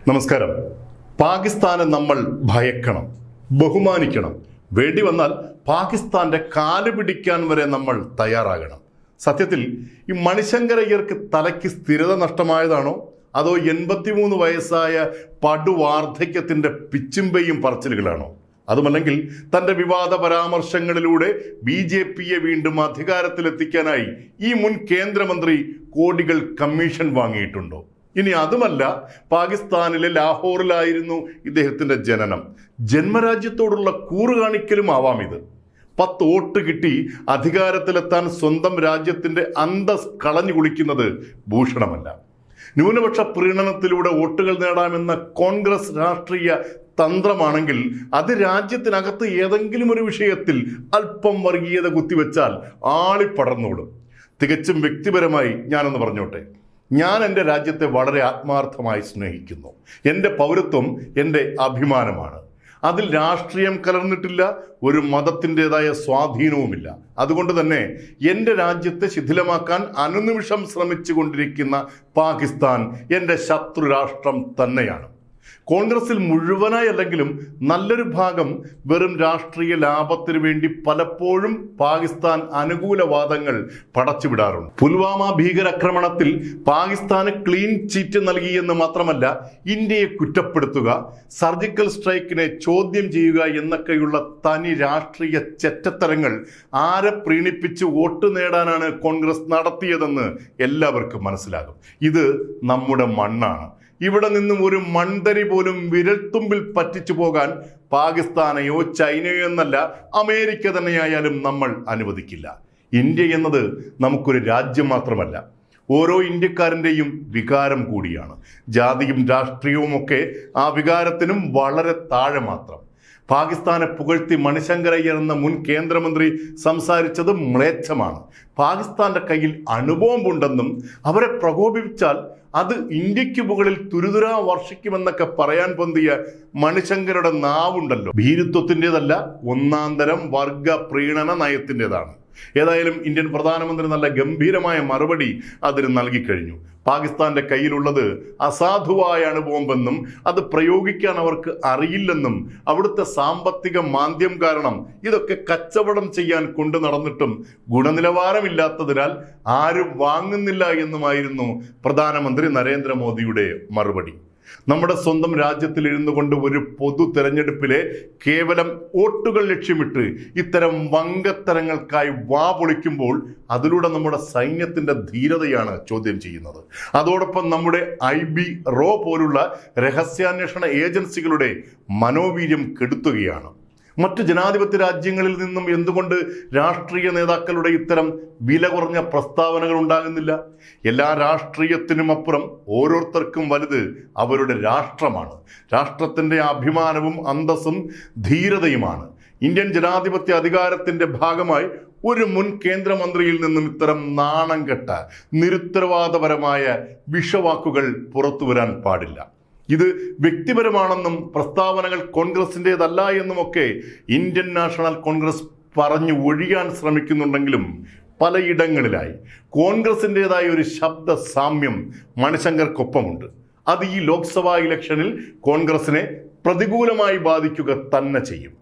നമസ്കാരം. പാകിസ്ഥാനെ നമ്മൾ ഭയക്കണം, ബഹുമാനിക്കണം, വേണ്ടി വന്നാൽ പാകിസ്ഥാന്റെ കാല് പിടിക്കാൻ വരെ നമ്മൾ തയ്യാറാകണം. സത്യത്തിൽ ഈ മണിശങ്കരയ്യർക്ക് തലയ്ക്ക് സ്ഥിരത നഷ്ടമായതാണോ അതോ 83 വയസ്സായ പടുവാർദ്ധക്യത്തിന്റെ പിച്ചുമ്പയും പറച്ചിലുകളാണോ? അതുമല്ലെങ്കിൽ തന്റെ വിവാദ പരാമർശങ്ങളിലൂടെ BJPയെ വീണ്ടും അധികാരത്തിലെത്തിക്കാനായി ഈ മുൻ കേന്ദ്രമന്ത്രി കോടികൾ കമ്മീഷൻ വാങ്ങിയിട്ടുണ്ടോ? ഇനി അതുമല്ല, പാകിസ്ഥാനിലെ ലാഹോറിലായിരുന്നു ഇദ്ദേഹത്തിന്റെ ജനനം. ജന്മരാജ്യത്തോടുള്ള കൂറ് കാണിക്കലും ആവാം ഇത്. 10 വോട്ട് കിട്ടി അധികാരത്തിലെത്താൻ സ്വന്തം രാജ്യത്തിന്റെ അന്തസ് കളഞ്ഞു കുളിക്കുന്നത് ഭൂഷണമല്ല. ന്യൂനപക്ഷ പ്രീണനത്തിലൂടെ വോട്ടുകൾ നേടാമെന്ന കോൺഗ്രസ് രാഷ്ട്രീയ തന്ത്രമാണെങ്കിൽ അത് രാജ്യത്തിനകത്ത് ഏതെങ്കിലും ഒരു വിഷയത്തിൽ അല്പം വർഗീയത കുത്തിവെച്ചാൽ ആളിപ്പടർന്നോളും. തികച്ചും വ്യക്തിപരമായി ഞാനൊന്ന് പറഞ്ഞോട്ടെ. ഞാൻ എൻ്റെ രാജ്യത്തെ വളരെ ആത്മാർത്ഥമായി സ്നേഹിക്കുന്നു. എൻ്റെ പൗരത്വം എൻ്റെ അഭിമാനമാണ്. അതിൽ രാഷ്ട്രീയം കലർന്നിട്ടില്ല, ഒരു മതത്തിൻ്റെതായ സ്വാധീനവുമില്ല. അതുകൊണ്ട് തന്നെ എൻ്റെ രാജ്യത്തെ ശിഥിലമാക്കാൻ അനുനിമിഷം ശ്രമിച്ചു കൊണ്ടിരിക്കുന്ന പാകിസ്ഥാൻ എൻ്റെ ശത്രു രാഷ്ട്രം തന്നെയാണ്. കോൺഗ്രസിൽ മുഴുവനായി അല്ലെങ്കിലും നല്ലൊരു ഭാഗം വെറും രാഷ്ട്രീയ ലാഭത്തിനു വേണ്ടി പലപ്പോഴും പാകിസ്ഥാൻ അനുകൂല വാദങ്ങൾ പടച്ചുവിടാറുണ്ട്. പുൽവാമ ഭീകരാക്രമണത്തിൽ പാകിസ്ഥാന് ക്ലീൻ ചീറ്റ് നൽകിയെന്ന് മാത്രമല്ല, ഇന്ത്യയെ കുറ്റപ്പെടുത്തുക, സർജിക്കൽ സ്ട്രൈക്കിനെ ചോദ്യം ചെയ്യുക എന്നൊക്കെയുള്ള തനി രാഷ്ട്രീയ ചെറ്റത്തരങ്ങൾ ആരെ പ്രീണിപ്പിച്ച് വോട്ട് നേടാനാണ് കോൺഗ്രസ് നടത്തിയതെന്ന് എല്ലാവർക്കും മനസ്സിലാകും. ഇത് നമ്മുടെ മണ്ണാണ്. ഇവിടെ നിന്നും ഒരു മൺതരി പോലും വിരൽത്തുമ്പിൽ പറ്റിച്ചു പോകാൻ പാകിസ്ഥാനെയോ ചൈനയോ എന്നല്ല, അമേരിക്ക തന്നെയായാലും നമ്മൾ അനുവദിക്കില്ല. ഇന്ത്യ എന്നത് നമുക്കൊരു രാജ്യം മാത്രമല്ല, ഓരോ ഇന്ത്യക്കാരൻ്റെയും വികാരം കൂടിയാണ്. ജാതിയും രാഷ്ട്രീയവുമൊക്കെ ആ വികാരത്തിനും വളരെ താഴെ മാത്രം. പാകിസ്ഥാനെ പുകഴ്ത്തി മണിശങ്കരയ്യർ എന്ന മുൻ കേന്ദ്രമന്ത്രി സംസാരിച്ചത് മ്ലേച്ഛമാണ്. പാകിസ്ഥാന്റെ കയ്യിൽ അണുബോംബുണ്ടെന്നും അവരെ പ്രകോപിപ്പിച്ചാൽ അത് ഇന്ത്യക്ക് മുകളിൽ തുരുതുരാ വർഷിക്കുമെന്നൊക്കെ പറയാൻ പൊന്തിയ മണിശങ്കരുടെ നാവുണ്ടല്ലോ, ഭീരുത്വത്തിൻ്റെതല്ല, ഒന്നാന്തരം വർഗ പ്രീണന നയത്തിൻ്റെതാണ്. ഏതായാലും ഇന്ത്യൻ പ്രധാനമന്ത്രി നല്ല ഗംഭീരമായ മറുപടി അതിന് നൽകിക്കഴിഞ്ഞു. പാകിസ്ഥാന്റെ കയ്യിലുള്ളത് അസാധുവായ അണുബോംബെന്നും അത് പ്രയോഗിക്കാൻ അവർക്ക് അറിയില്ലെന്നും അവിടുത്തെ സാമ്പത്തിക മാന്ദ്യം കാരണം ഇതൊക്കെ കച്ചവടം ചെയ്യാൻ കൊണ്ടു നടന്നിട്ടും ഗുണനിലവാരമില്ലാത്തതിനാൽ ആരും വാങ്ങുന്നില്ല എന്നുമായിരുന്നു പ്രധാനമന്ത്രി നരേന്ദ്രമോദിയുടെ മറുപടി. നമ്മുടെ സ്വന്തം രാജ്യത്തിൽ ഇരുന്നു കൊണ്ട് ഒരു പൊതു തെരഞ്ഞെടുപ്പിലെ കേവലം വോട്ടുകൾ ലക്ഷ്യമിട്ട് ഇത്തരം വങ്കത്തരങ്ങൾക്കായി വാ പൊളിക്കുമ്പോൾ അതിലൂടെ നമ്മുടെ സൈന്യത്തിന്റെ ധീരതയാണ് ചോദ്യം ചെയ്യുന്നത്. അതോടൊപ്പം നമ്മുടെ IB റോ പോലുള്ള രഹസ്യാന്വേഷണ ഏജൻസികളുടെ മനോവീര്യം കെടുത്തുകയാണ്. മറ്റ് ജനാധിപത്യ രാജ്യങ്ങളിൽ നിന്നും എന്തുകൊണ്ട് രാഷ്ട്രീയ നേതാക്കളുടെ ഇത്തരം വില കുറഞ്ഞ പ്രസ്താവനകൾ ഉണ്ടാകുന്നില്ല? എല്ലാ രാഷ്ട്രീയത്തിനും അപ്പുറം ഓരോരുത്തർക്കും വലുത് അവരുടെ രാഷ്ട്രമാണ്. രാഷ്ട്രത്തിന്റെ അഭിമാനവും അന്തസ്സും ധീരതയുമാണ്. ഇന്ത്യൻ ജനാധിപത്യ അധികാരത്തിന്റെ ഭാഗമായി ഒരു മുൻ കേന്ദ്രമന്ത്രിയിൽ നിന്നും ഇത്തരം നാണം കെട്ട നിരുത്തരവാദപരമായ വിഷവാക്കുകൾ പുറത്തു വരാൻ പാടില്ല. ഇത് വ്യക്തിപരമാണെന്നും പ്രസ്താവനകൾ കോൺഗ്രസിൻ്റെതല്ല എന്നുമൊക്കെ ഇന്ത്യൻ നാഷണൽ കോൺഗ്രസ് പറഞ്ഞു ഒഴിയാൻ ശ്രമിക്കുന്നുണ്ടെങ്കിലും പലയിടങ്ങളിലായി കോൺഗ്രസിൻ്റെതായ ഒരു ശബ്ദ സാമ്യം മണിശങ്കർക്കൊപ്പമുണ്ട്. അത് ഈ ലോക്സഭാ ഇലക്ഷനിൽ കോൺഗ്രസിനെ പ്രതികൂലമായി ബാധിക്കുക തന്നെ ചെയ്യും.